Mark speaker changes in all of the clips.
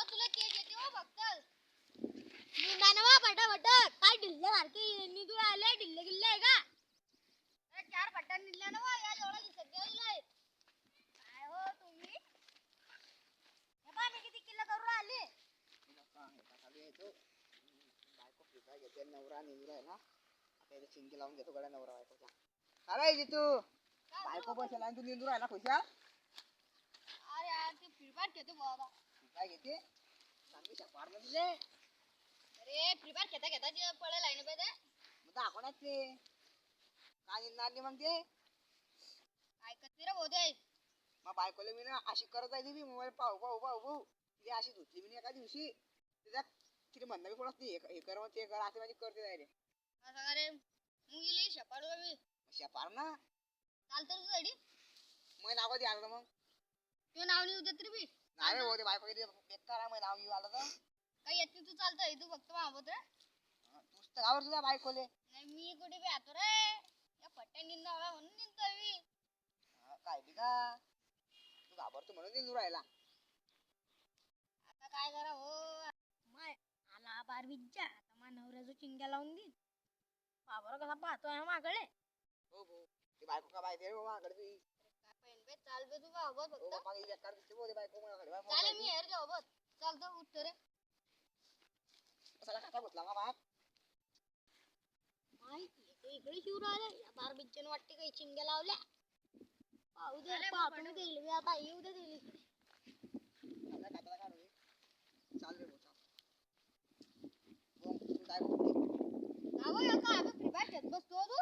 Speaker 1: तुला केक येते हो फक्त निंदानवा फटाफट काय ढिल्ले सारखे निघून आले ढिल्ले गिल्ले आहे का अरे 4 फट्टा निघल्या ना या एवढा दिसत गेलाय काय हो तुम्ही हे बा मी किती किल्ला करून आले
Speaker 2: खाली येतो बायको फिका घेते नवरा निवरा आहे ना आता इथे चिंगी लावून घेतो गड्या नवरा बायकोचा अरे जितू बायको बसेल आणि तू निंदू राहिला खुशाल
Speaker 1: अरे यार ते फ्री फायर खेळतो बाबा
Speaker 2: काय घेते चांगली शपार ना तुझे
Speaker 1: अरे फ्री फायर खेळता खेळता जे पळेल आहे ना बे ते
Speaker 2: मग दाखवण्यात ते काय निंदणार नाही मग ते
Speaker 1: ऐकत नाही रे बोधे
Speaker 2: मग बायकोला मी ना अशी करत आहे मी मोबाईल पाहू पाहू पाहू पाहू ती अशी धुतली मी एका दिवशी त्याच्यात तिने म्हणणं बी कोणच नाही हे कर मग ते कर असं माझी करते जाय रे
Speaker 1: असं का रे मुंगीली शपाडू मी
Speaker 2: शपार ना
Speaker 1: चालतं तुझं आयडी
Speaker 2: मग नाव कधी आलं मग
Speaker 1: तुझं नाव नाही उद्या तरी बी
Speaker 2: नाही रे होते बायको किती बेकार आहे मग नाव घेऊ आलं तर
Speaker 1: काही येत नाही तू चालतंय तू फक्त मागवत रे
Speaker 2: तूच तर गावर तुझ्या बायकोले
Speaker 1: नाही मी कुठे बी आतो रे या पट्ट्या निंदावला म्हणून निंदतोय मी
Speaker 2: काय बी का तू घाबरतो म्हणून निंदू राहिला
Speaker 1: आता काय करा हो माय आला बार विज्जा आता मा नवऱ्याचं चिंग्या लावून देईन बाबर कसा पाहतोय माकडे
Speaker 2: हो भाऊ ती बायको का बायको रे बाबा कडे तुझी
Speaker 1: काय पेन बे चाल बे तू बाबत
Speaker 2: हो
Speaker 1: फक्त
Speaker 2: बाबा ही बेकार दिसते बोले बायको माझ्याकडे
Speaker 1: चालेल मी हेर जाऊ बस चालतो उठतो रे
Speaker 2: कशाला खाता बसला मा बाप
Speaker 1: माहिती ते इकडे शिवर आले या बार बिज्जन वाटते काही चिंग्या लावल्या पाहू दे पाहतो देईल मी आता येऊ दे देईल इकडे
Speaker 2: आता खाताला काढू दे चाल रे भाऊ चाल तू काय बोलते
Speaker 1: गावं या काय आपण फ्री फायर खेळत बसतो तू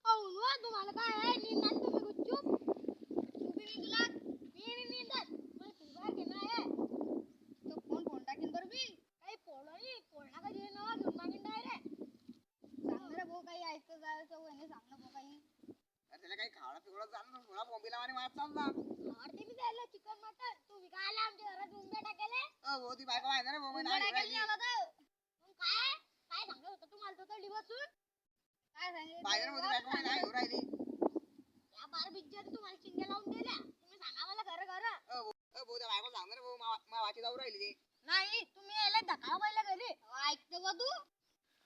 Speaker 1: पाहून वा तुम्हाला काय आहे निंदान तुम्ही गुच्चूप तुम्ही निघला मी नाही निंदत मला फ्री फायर घेणं आहे तो फोन टाकीन बरं मी काही पोळं नाही पोळणा का जे नावा घेऊन मागीन डायरेक्ट सांग रे भाऊ काही ऐकतं जायचं वहिनी सांग ना भाऊ काही
Speaker 2: त्याला काही खावडा पिवळा चालू पुन्हा बॉम्बेला आणि मारत चालला
Speaker 1: आवडते मी द्यायला चिकन मटन तुम्ही काय आला आमच्या घरात उंब्या टाकेले
Speaker 2: हो ती बायको आहे ना रे भाऊ
Speaker 1: उंब्या
Speaker 2: नाही
Speaker 1: टाकेले आला तर मग काय काय सांगत होतं तुम्हाला तो तडी बसून काय
Speaker 2: बाहेर मध्ये बायको
Speaker 1: सांगितलं
Speaker 2: नाही घेऊन राहिली
Speaker 1: या बार बिज्जर तुम्हाला चिंग्या लावून दिल्या तुम्ही सांगा मला खरं खरं
Speaker 2: भाऊ त्या बायको सांगणार भाऊ मा वाची जाऊ राहिली ते
Speaker 1: नाही तुम्ही यायला धक्का पहिला घरी ऐकतो का तू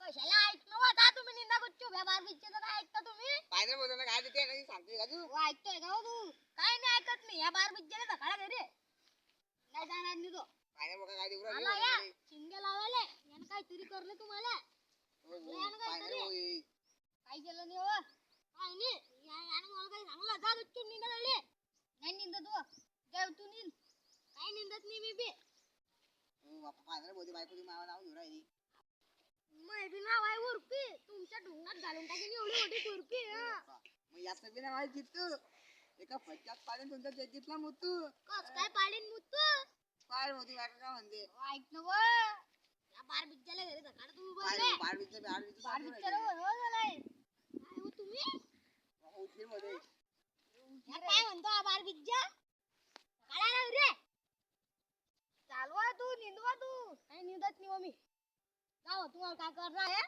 Speaker 1: कशाला ऐकणं होता तुम्ही निंदा गुच्चू या बार बिज्जर काय ऐकता तुम्ही
Speaker 2: बाहेर बोलताना काय देते नाही सांगते का तू
Speaker 1: ऐकतोय का हो तू काय नाही ऐकत मी या बार बिज्जर धक्का घरी नाही जाणार नाही तो
Speaker 2: बाहेर बघा काय देऊ
Speaker 1: आला या
Speaker 2: राहिली
Speaker 1: चिंग्या लावायला यानं काहीतरी करलं तुम्हाला यानं
Speaker 2: बाहेर
Speaker 1: काहीतरी काय केलं नाही हो काय नाही यानं मला काही सांगलं जा गुच्चू निंदा झाले नाही निंदा तू जाऊ तू निंद काय निंदत नाही मी बी
Speaker 2: बापा बाहेर बोलते बायको ती मावा नाव घेऊन राहिली
Speaker 1: माझी नाव आहे उर्फी तुमच्या ढुंगात घालून टाकेन एवढी मोठी उर्फी
Speaker 2: मग यात बी नाही माहिती जितू एका फटक्यात पाडून तुमच्या जजीतला मुतू
Speaker 1: कस काय पाडीन मुत्तू
Speaker 2: पाय होती बायको काय म्हणते
Speaker 1: ऐक ना व या बार बिज्जाला घरी धकाड तू बोलले
Speaker 2: बाहेर बिचले बाहेर
Speaker 1: बार बिज्जाला हो झालाय काय हो तुम्ही
Speaker 2: उठली मध्ये
Speaker 1: या काय म्हणतो हा बार बिज्जा काढा ना रे चालवा तू निंदवा तू काय निंदत नाही हो मी जाओ तुम्हाला काय करणार आहे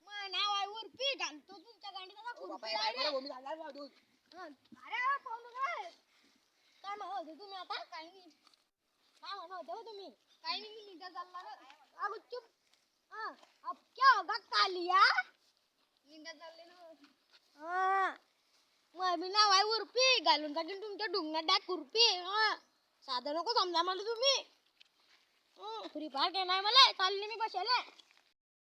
Speaker 1: मग नाव आहे उर्फी घालतो तुमच्या गांडीला
Speaker 2: बापा बायको भूमी झाला वाढून
Speaker 1: अरे पाहू नका काय म्हणत होते तुम्ही आता काही नाही काय म्हणत होते हो तुम्ही काही नाही मी निघा चालला ना अगं चुप हा अब क्या होगा कालिया निघा चालले ना हा मग मी नाव आहे उर्फी घालून टाकीन तुमच्या ढुंगात डाक उर्फी हा साधं नको समजा मला तुम्ही फ्री फायर नाही मला चालले मी बसायला